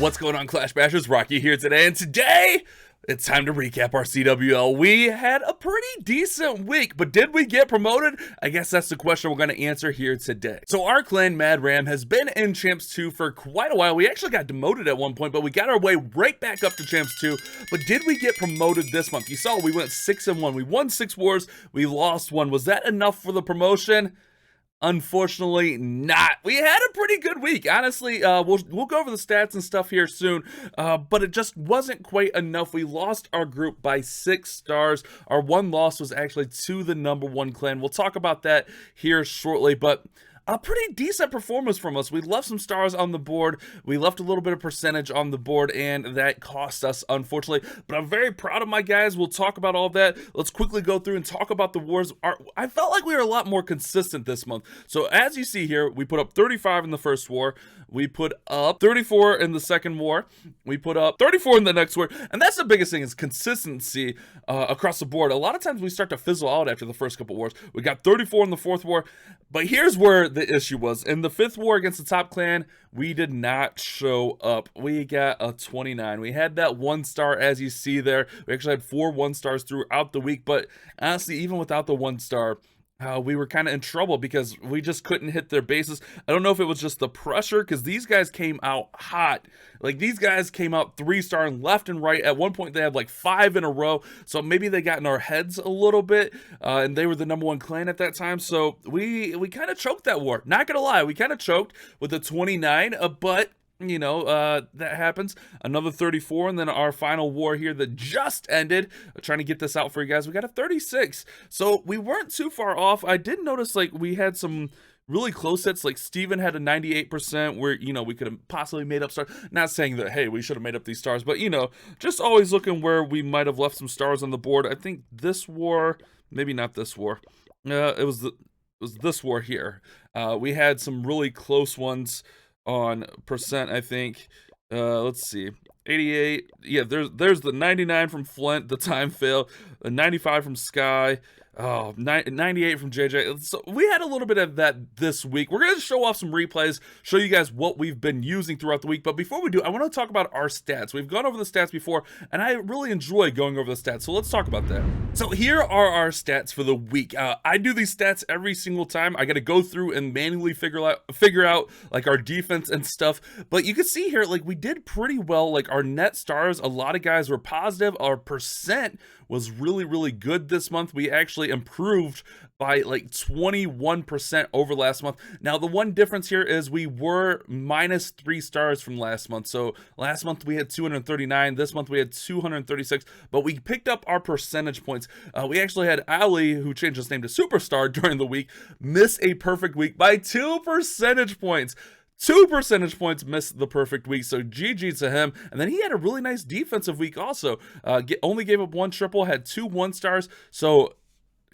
What's going on, Clash Bashers? Rocky here today, and today it's time to recap our CWL. We had a pretty decent week, but did we get promoted? I guess that's the question we're going to answer here today. So our clan, Mad Ram, has been in Champs 2 for quite a while. We actually got demoted at one point, but we got our way right back up to Champs 2. But did we get promoted this month? You saw we went 6-1. We won 6 wars. We lost 1. Was that enough for the promotion? Unfortunately not. We had a pretty good week, honestly. We'll go over the stats and stuff here soon, but it just wasn't quite enough. We lost our group by 6 stars. Our one loss was actually to the #1 clan. We'll talk about that here shortly, but a pretty decent performance from us. We left some stars on the board. We left a little bit of percentage on the board, and that cost us, unfortunately. But I'm very proud of my guys. We'll talk about all that. Let's quickly go through and talk about the wars. I felt like we were a lot more consistent this month. So as you see here, we put up 35 in the first war. We put up 34 in the second war. We put up 34 in the next war. And that's the biggest thing, is consistency across the board. A lot of times we start to fizzle out after the first couple wars. We got 34 in the fourth war. But here's where the issue was. In the 5th war against the top clan, we did not show up. We got a 29. We had that 1 star, as you see there. We actually had 4 1-stars throughout the week. But honestly, even without the 1 star, we were kind of in trouble because we just couldn't hit their bases. I don't know if it was just the pressure, because these guys came out hot. Like, these guys came out 3-star left and right. At one point, they had like 5 in a row. So maybe they got in our heads a little bit, and they were the #1 clan at that time. So we kind of choked that war. Not gonna lie, we kind of choked with a 29, but you know, that happens. Another 34, and then our final war here that just ended. I'm trying to get this out for you guys. We got a 36. So we weren't too far off. I did notice, like, we had some really close hits. Like, Steven had a 98% where, you know, we could have possibly made up stars. Not saying that, hey, we should have made up these stars, but, you know, just always looking where we might have left some stars on the board. I think this war, maybe not this war. It was this war here. We had some really close ones on percent, I think. Let's see, 88. Yeah, there's the 99 from Flint, the time fail. The 95 from Sky. 98 from JJ. So we had a little bit of that this week. We're going to show off some replays, show you guys what we've been using throughout the week. But before we do, I want to talk about our stats. We've gone over the stats before, and I really enjoy going over the stats. So let's talk about that. So here are our stats for the week. I do these stats every single time. I got to go through and manually figure out like our defense and stuff. But you can see here, like, we did pretty well. Like, our net stars, a lot of guys were positive. Our percent was really, really good this month. We actually improved by like 21% over last month. Now, the one difference here is we were minus 3 stars from last month. So last month we had 239. This month we had 236, but we picked up our percentage points. We actually had Ali, who changed his name to Superstar during the week, miss a perfect week by 2 percentage points. 2 percentage points missed the perfect week, so GG to him. And then he had a really nice defensive week also. Only gave up 1 triple, had 2 1-stars, so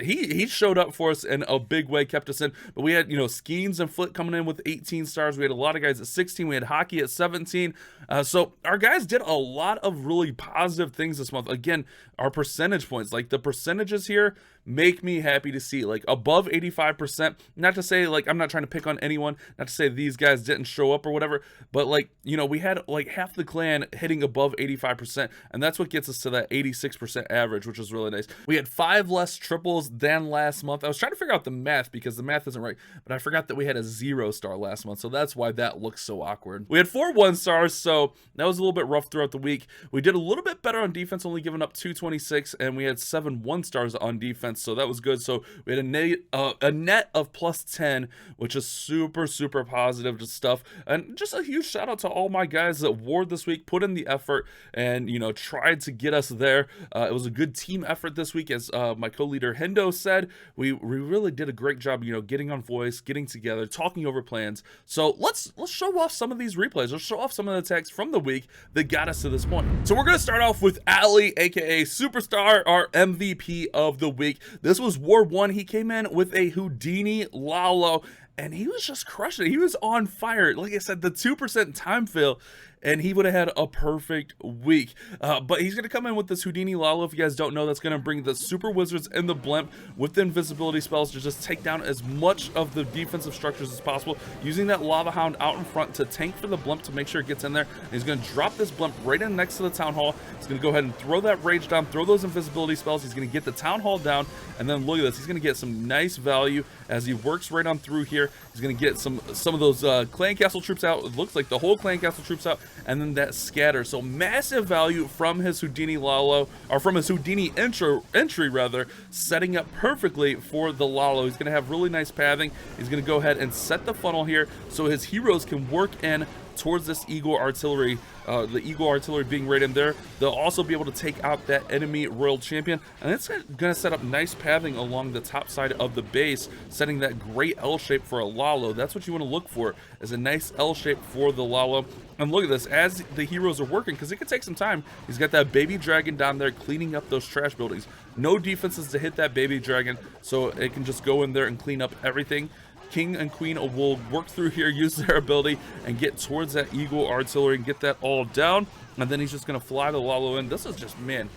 he showed up for us in a big way, kept us in. But we had, you know, Skeens and Flint coming in with 18 stars. We had a lot of guys at 16. We had Hockey at 17. So our guys did a lot of really positive things this month. Again, our percentage points, like the percentages here, make me happy to see. Like, above 85%. Not to say, like, I'm not trying to pick on anyone. Not to say these guys didn't show up or whatever. But, like, you know, we had like half the clan hitting above 85%. And that's what gets us to that 86% average, which is really nice. We had 5 less triples than last month. I was trying to figure out the math because the math isn't right, but I forgot that we had a 0-star last month, so that's why that looks so awkward. We had 4 1-stars, so that was a little bit rough throughout the week. We did a little bit better on defense, only giving up 226, and we had 7 1-stars on defense, so that was good. So we had a net of plus 10, which is super, super positive stuff. And just a huge shout out to all my guys that ward this week, put in the effort, and, you know, tried to get us there. It was a good team effort this week, as my co-leader Hendo said. We really did a great job, you know, getting on voice, getting together, talking over plans. So let's show off some of these replays. Let's show off some of the attacks from the week that got us to this point. So we're gonna start off with Ali, aka Superstar, our MVP of the week. This was War 1. He came in with a Houdini Lalo. and he was just crushing it. He was on fire. Like I said, the 2% time fail, and he would have had a perfect week. But he's going to come in with this Houdini Lalo. If you guys don't know, that's going to bring the Super Wizards and the Blimp with the invisibility spells to just take down as much of the defensive structures as possible, using that Lava Hound out in front to tank for the Blimp to make sure it gets in there. And he's going to drop this Blimp right in next to the Town Hall. He's going to go ahead and throw that Rage down, throw those invisibility spells. He's going to get the Town Hall down, and then look at this. He's going to get some nice value as he works right on through here. He's going to get some of those Clan Castle troops out. It looks like the whole Clan Castle troops out, and then that scatter. So massive value from his Houdini Lalo, or from his Houdini entry rather, setting up perfectly for the Lalo. He's going to have really nice pathing. He's going to go ahead and set the funnel here so his heroes can work in towards this Eagle Artillery, the Eagle Artillery being right in there. They'll also be able to take out that enemy Royal Champion, and it's going to set up nice pathing along the top side of the base, setting that great L shape for a Lalo. That's what you want to look for, is a nice L shape for the Lalo. And look at this, as the heroes are working, because it could take some time, he's got that baby dragon down there cleaning up those trash buildings. No defenses to hit that baby dragon, so it can just go in there and clean up everything. King and Queen will work through here, use their ability, and get towards that Eagle Artillery and get that all down. And then he's just going to fly the Lalo in. This is just, man,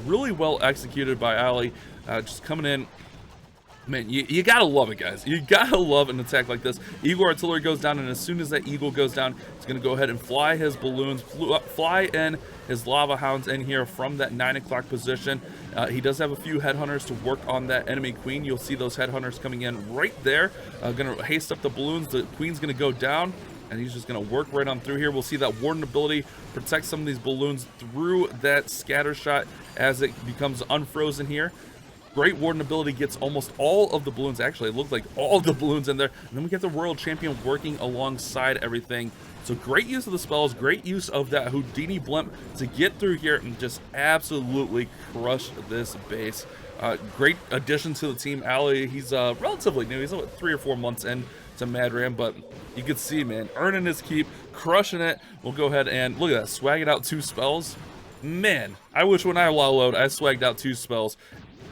really well executed by Ali. Just coming in. Man, you gotta love it, guys. You gotta love an attack like this. Eagle Artillery goes down, and as soon as that Eagle goes down, he's gonna go ahead and fly his balloons, fly in his Lava Hounds in here from that 9 o'clock position. He does have a few Headhunters to work on that enemy Queen. You'll see those Headhunters coming in right there. Gonna haste up the balloons. The Queen's gonna go down, and he's just going to work right on through here. We'll see that Warden ability protect some of these balloons through that scatter shot as it becomes unfrozen here. Great Warden ability gets almost all of the balloons. Actually, it looked like all of the balloons in there. And then we get the Royal Champion working alongside everything. So great use of the spells, great use of that Houdini Blimp to get through here and just absolutely crush this base. Great addition to the team. Ali, he's relatively new. He's about 3 or 4 months in to Mad Ram, but you can see, man, earning his keep, crushing it. We'll go ahead and look at that, swagging out 2 spells. Man, I wish when I Lalo'd, I swagged out 2 spells.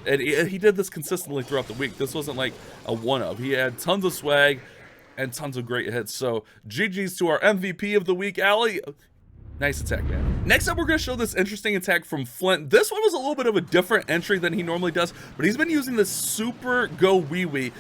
And he did this consistently throughout the week. This wasn't like a one-up. He had tons of swag and tons of great hits. So GG's to our MVP of the week, Ali. Nice attack, man. Next up, we're going to show this interesting attack from Flint. This one was a little bit of a different entry than he normally does, but he's been using this super go wee-wee,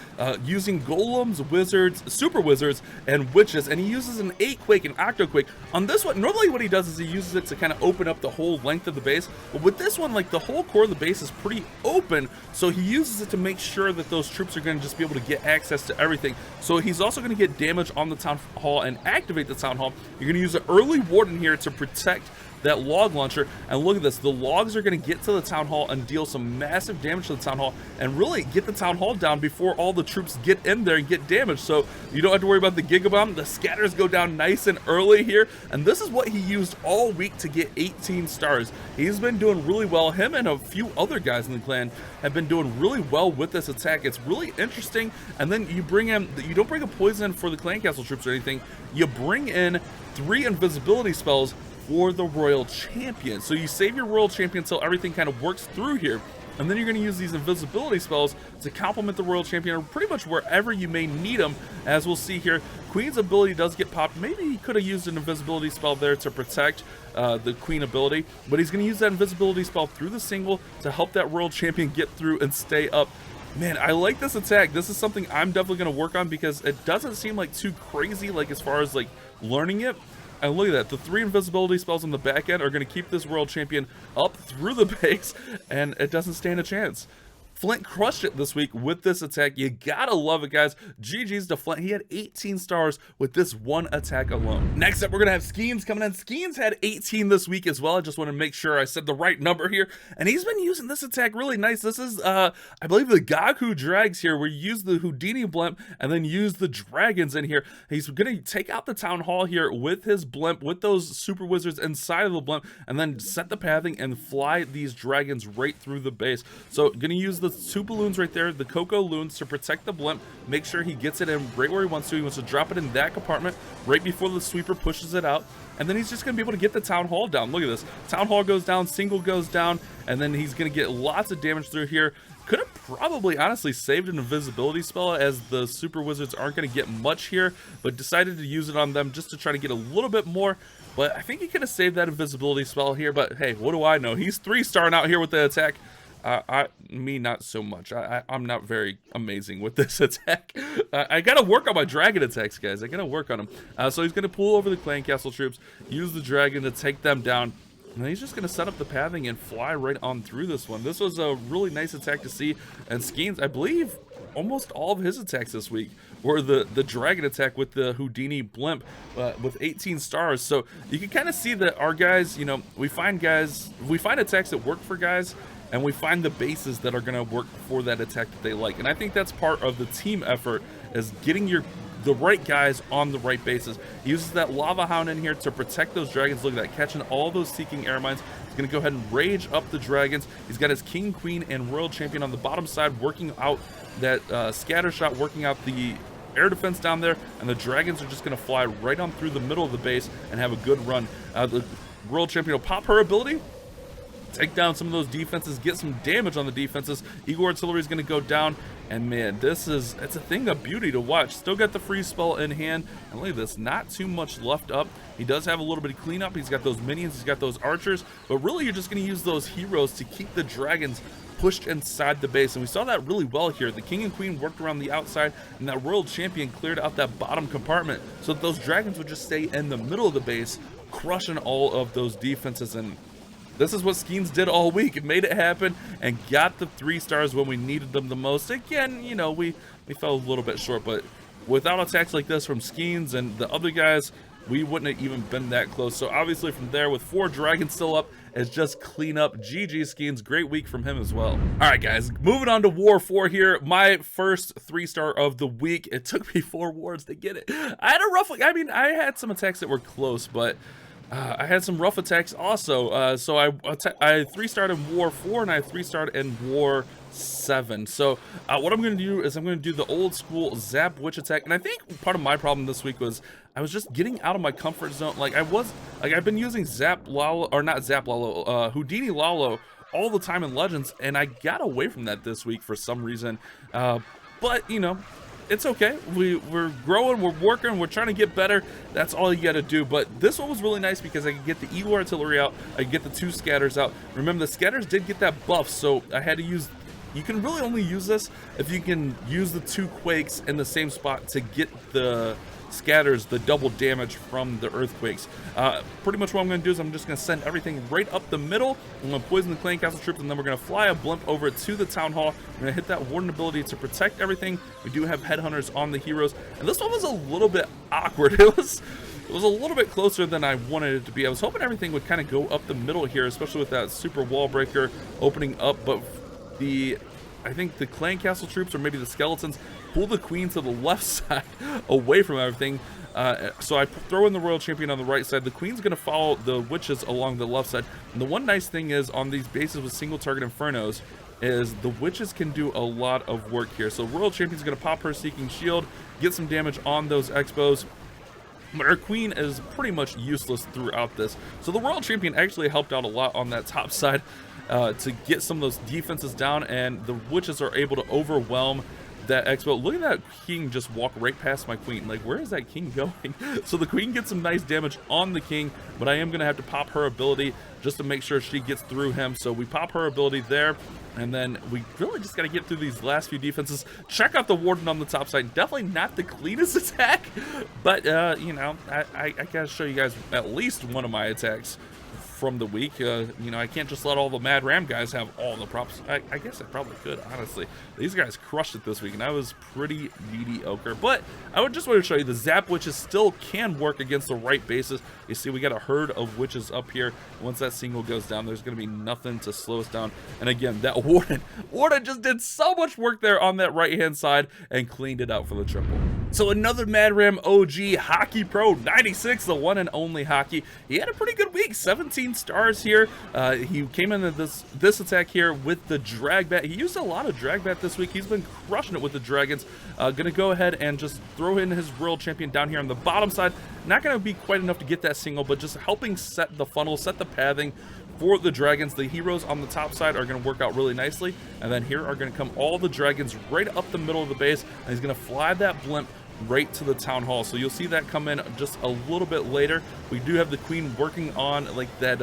using golems, wizards, super wizards, and witches, and he uses an 8-quake and octo-quake. On this one, normally what he does is he uses it to kind of open up the whole length of the base, but with this one, like, the whole core of the base is pretty open, so he uses it to make sure that those troops are going to just be able to get access to everything. So he's also going to get damage on the Town Hall and activate the Town Hall. You're going to use an early Warden here to protect that log launcher, and look at this, the logs are going to get to the Town Hall and deal some massive damage to the Town Hall and really get the Town Hall down before all the troops get in there and get damaged. So you don't have to worry about the Gigabomb. The scatters go down nice and early here, and this is what he used all week to get 18 stars. He's been doing really well. Him and a few other guys in the clan have been doing really well with this attack. It's really interesting. And then you bring in, you don't bring a poison for the Clan Castle troops or anything, you bring in 3 invisibility spells for the Royal Champion. So you save your Royal Champion until everything kind of works through here, and then you're going to use these invisibility spells to complement the Royal Champion, or pretty much wherever you may need them. As we'll see here, Queen's ability does get popped. Maybe he could have used an invisibility spell there to protect the Queen ability, but he's going to use that invisibility spell through the single to help that Royal Champion get through and stay up. Man, I like this attack. This is something I'm definitely going to work on because it doesn't seem like too crazy, like as far as like learning it. And look at that, the 3 invisibility spells on the back end are going to keep this Royal Champion up through the base, and it doesn't stand a chance. Flint crushed it this week with this attack. You gotta love it, guys. GG's to Flint. He had 18 stars with this one attack alone. Next up, we're gonna have Skeens coming in. Skeens had 18 this week as well. I just want to make sure I said the right number here. And he's been using this attack really nice. This is, I believe, the Gaku Drags here, where you use the Houdini Blimp and then use the dragons in here. He's gonna take out the Town Hall here with his Blimp, with those Super Wizards inside of the Blimp, and then set the pathing and fly these dragons right through the base. So gonna use the 2 balloons right there, the Coco Loons, to protect the Blimp. Make sure he gets it in right where he wants to. He wants to drop it in that compartment right before the sweeper pushes it out. And then he's just going to be able to get the Town Hall down. Look at this. Town Hall goes down, single goes down, and then he's going to get lots of damage through here. Could have probably honestly saved an invisibility spell, as the super wizards aren't going to get much here, but decided to use it on them just to try to get a little bit more. But I think he could have saved that invisibility spell here, but hey, what do I know? He's 3-starring out here with the attack. Me not so much. I'm not very amazing with this attack. I gotta work on my dragon attacks, guys. I gotta work on them. So he's gonna pull over the clan castle troops, use the dragon to take them down, and he's just gonna set up the pathing and fly right on through this one. This was a really nice attack to see, and Skeens, I believe almost all of his attacks this week were the dragon attack with the Houdini blimp with 18 stars. So you can kind of see that our guys, you know, we find attacks that work for guys, and we find the bases that are going to work for that attack that they like. And I think that's part of the team effort, is getting the right guys on the right bases. He uses that Lava Hound in here to protect those dragons. Look at that, catching all those Seeking Air Mines. He's going to go ahead and rage up the dragons. He's got his King, Queen, and Royal Champion on the bottom side, working out that scatter shot, working out the air defense down there, and the dragons are just going to fly right on through the middle of the base and have a good run. The Royal Champion will pop her ability, take down some of those defenses, get some damage on the defenses. Eagle Artillery is going to go down, and man, it's a thing of beauty to watch. Still got the free spell in hand, and look at this, not too much left up. He does have a little bit of cleanup. He's got those minions, he's got those archers, but really you're just going to use those heroes to keep the dragons pushed inside the base, and we saw that really well here. The King and Queen worked around the outside, and that Royal Champion cleared out that bottom compartment so that those dragons would just stay in the middle of the base, crushing all of those defenses. And this is what Skeens did all week. It made it happen and got the 3 stars when we needed them the most. Again, you know, we fell a little bit short, but without attacks like this from Skeens and the other guys, we wouldn't have even been that close. So obviously from there, with 4 dragons still up, it's just clean up. GG Skeens, great week from him as well. All right, guys, moving on to War 4 here. My first 3-star of the week. It took me 4 wars to get it. I had a rough, I mean, I had some attacks that were close, but I had some rough attacks also. So I 3-starred in War 4, and I 3-starred in War 7. So what I'm going to do is I'm going to do the old school Zap Witch attack. And I think part of my problem this week was I was just getting out of my comfort zone. I've been using Houdini Lalo all the time in Legends, and I got away from that this week for some reason. But you know, it's okay. We're growing, we're working, we're trying to get better. That's all you got to do. But this one was really nice because I could get the Eagle Artillery out, I could get the 2 scatters out. Remember, the scatters did get that buff, so I had to use. You can really only use this if you can use the 2 quakes in the same spot to get the scatters, the double damage from the earthquakes. Pretty much what I'm going to do is I'm just going to send everything right up the middle. I'm going to poison the clan castle troops, and then we're going to fly a blimp over to the town hall. We're going to hit that warden ability to protect everything. We do have headhunters on the heroes, and this one was a little bit awkward. It was a little bit closer than I wanted it to be. I was hoping everything would kind of go up the middle here, especially with that super wall breaker opening up, but I think the clan castle troops, or maybe the skeletons, pull the queen to the left side away from everything. So I throw in the Royal Champion on the right side. The queen's going to follow the witches along the left side. And the one nice thing is, on these bases with single target infernos, is the witches can do a lot of work here. So Royal Champion's going to pop her Seeking Shield, get some damage on those expos. But our queen is pretty much useless throughout this. So the Royal Champion actually helped out a lot on that top side to get some of those defenses down, and the witches are able to overwhelm that expo. Look at that king just walk right past my queen. Like, where is that king going? So the queen gets some nice damage on the king, but I am going to have to pop her ability just to make sure she gets through him. So we pop her ability there, and then we really just got to get through these last few defenses. Check out the warden on the top side. Definitely not the cleanest attack, but you know, I gotta show you guys at least one of my attacks from the week. You know, I can't just let all the Mad Ram guys have all the props. I guess I probably could, honestly. These guys crushed it this week, and I was pretty mediocre. But I would just want to show you the Zap Witches still can work against the right bases. You see, we got a herd of witches up here. Once that single goes down, there's going to be nothing to slow us down. And again, that warden just did so much work there on that right-hand side and cleaned it out for the triple. So another Mad Ram OG, Hockey Pro 96, the one and only Hockey. He had a pretty good week, 17 stars here. He came into this attack here with the drag bat. He used a lot of drag bat this week. He's been crushing it with the dragons. Gonna go ahead and just throw in his Royal Champion down here on the bottom side. Not gonna be quite enough to get that single, but just helping set the funnel, set the pathing for the dragons. The heroes on the top side are going to work out really nicely, and then here are going to come all the dragons right up the middle of the base, and he's going to fly that blimp right to the town hall. So you'll see that come in just a little bit later. We do have the queen working on like that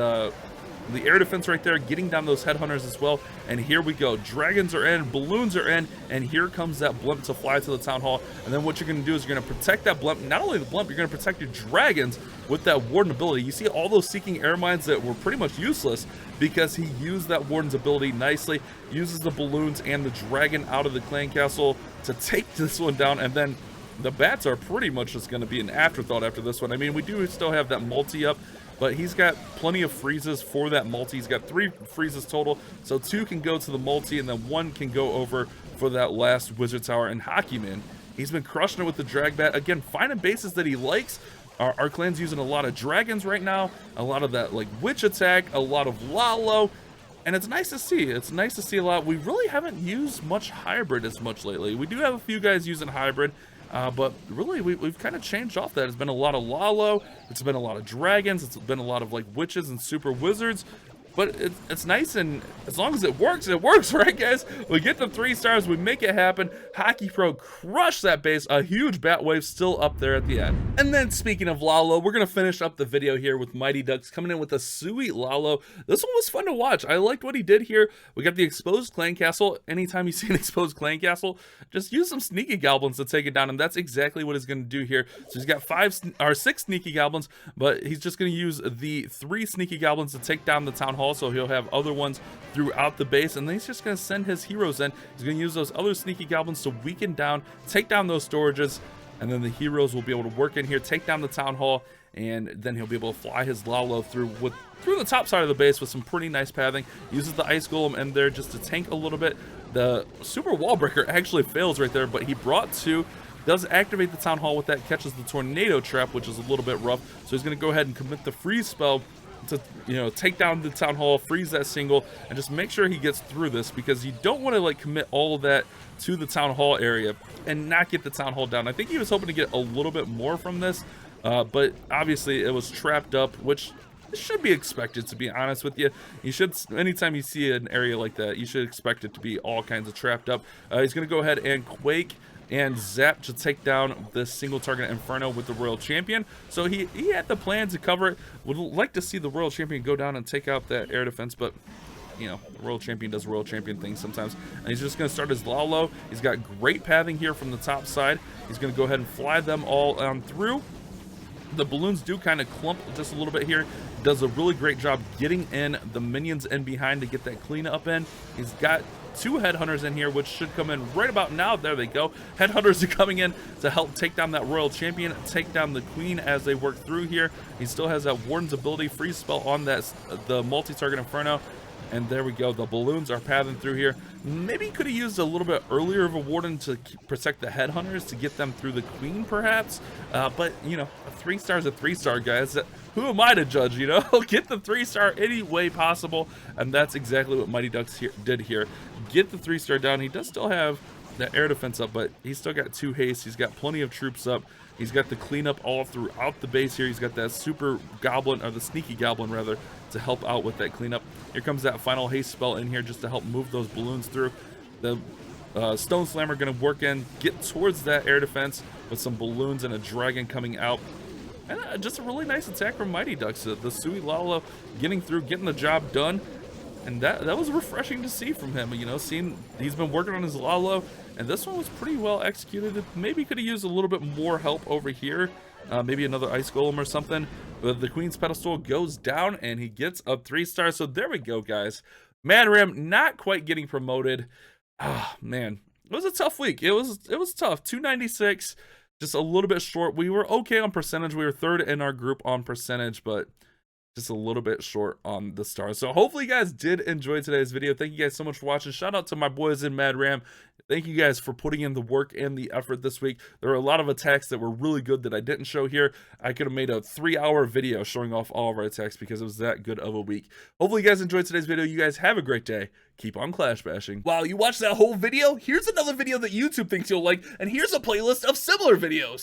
the air defense right there, getting down those headhunters as well. And here we go, dragons are in, balloons are in, and here comes that blimp to fly to the town hall. And then what you're going to do is you're going to protect that blimp. Not only the blimp, you're going to protect your dragons with that warden ability. You see all those seeking air mines that were pretty much useless because he used that warden's ability nicely, uses the balloons and the dragon out of the clan castle to take this one down. And then the bats are pretty much just going to be an afterthought after this one. I mean, we do still have that multi up, but he's got plenty of freezes for that multi. He's got 3 freezes total, so 2 can go to the multi, and then 1 can go over for that last wizard tower. And Hockey Man, he's been crushing it with the drag bat. Again, finding bases that he likes. Our clan's using a lot of dragons right now, a lot of that like witch attack, a lot of Lalo, and it's nice to see. It's nice to see a lot. We really haven't used much hybrid as much lately. We do have a few guys using hybrid, but really we've kind of changed off that. It's been a lot of Lalo, it's been a lot of dragons, it's been a lot of like witches and super wizards. But it's nice, and as long as it works, right, guys? We get the 3 stars, we make it happen. Hockey Pro crushed that base, a huge bat wave still up there at the end. And then speaking of Lalo, we're gonna finish up the video here with Mighty Ducks coming in with a sweet Lalo. This one was fun to watch. I liked what he did here. We got the exposed clan castle. Anytime you see an exposed clan castle, just use some sneaky goblins to take it down, and that's exactly what he's gonna do here. So he's got 6 sneaky goblins, but he's just gonna use the 3 sneaky goblins to take down the town hall. So he'll have other ones throughout the base, and then he's just going to send his heroes in. He's going to use those other sneaky goblins to weaken down, take down those storages, and then the heroes will be able to work in here, take down the town hall, and then he'll be able to fly his Lalo through the top side of the base with some pretty nice pathing. Uses the ice golem in there just to tank a little bit. The super wall breaker actually fails right there, but he brought 2. Does activate the town hall with that, catches the tornado trap, which is a little bit rough. So he's going to go ahead and commit the freeze spell to, you know, take down the town hall, freeze that single, and just make sure he gets through this, because you don't want to like commit all of that to the town hall area and not get the town hall down. I think he was hoping to get a little bit more from this, but obviously it was trapped up, which should be expected, to be honest with you. You should, anytime you see an area like that, you should expect it to be all kinds of trapped up. He's going to go ahead and Quake and Zap to take down this single target Inferno with the Royal Champion. So he had the plan to cover it. Would like to see the Royal Champion go down and take out that air defense, but you know, the Royal Champion does Royal Champion things sometimes. And he's just going to start his Lalo. He's got great pathing here from the top side. He's going to go ahead and fly them all on through. The balloons do kind of clump just a little bit here. Does a really great job getting in the minions in behind to get that cleanup in. He's got 2 headhunters in here, which should come in right about now. There they go. Headhunters are coming in to help take down that Royal Champion, take down the Queen as they work through here. He still has that Warden's ability, freeze spell on that the multi-target Inferno. And there we go. The balloons are pathing through here. Maybe he could have used a little bit earlier of a warden to protect the headhunters to get them through the Queen, perhaps. But, you know, a 3-star is a 3-star, guys. Who am I to judge, you know? Get the 3-star any way possible. And that's exactly what Mighty Ducks did here. Get the 3-star down. He does still have that air defense up, but he's still got 2 haste. He's got plenty of troops up. He's got the cleanup all throughout the base here. He's got that super goblin, or the sneaky goblin rather, to help out with that cleanup. Here comes that final haste spell in here just to help move those balloons through. The Stone Slammer going to work in, get towards that air defense with some balloons and a dragon coming out. And just a really nice attack from Mighty Ducks. The Sui Lalo getting through, getting the job done. And that was refreshing to see from him, you know, seeing he's been working on his Lalo, and this one was pretty well executed. Maybe could have used a little bit more help over here, maybe another ice golem or something. But the Queen's pedestal goes down, and he gets a 3-star. So there we go, guys. Mad Ram not quite getting promoted. Ah, man, it was a tough week. It was tough. 296, just a little bit short. We were okay on percentage. We were 3rd in our group on percentage, but just a little bit short on the stars. So hopefully you guys did enjoy today's video. Thank you guys so much for watching. Shout out to my boys in Mad Ram. Thank you guys for putting in the work and the effort this week. There were a lot of attacks that were really good that I didn't show here. I could have made a 3-hour video showing off all of our attacks because it was that good of a week. Hopefully you guys enjoyed today's video. You guys have a great day. Keep on clash bashing. Wow, you watched that whole video? Here's another video that YouTube thinks you'll like, and here's a playlist of similar videos.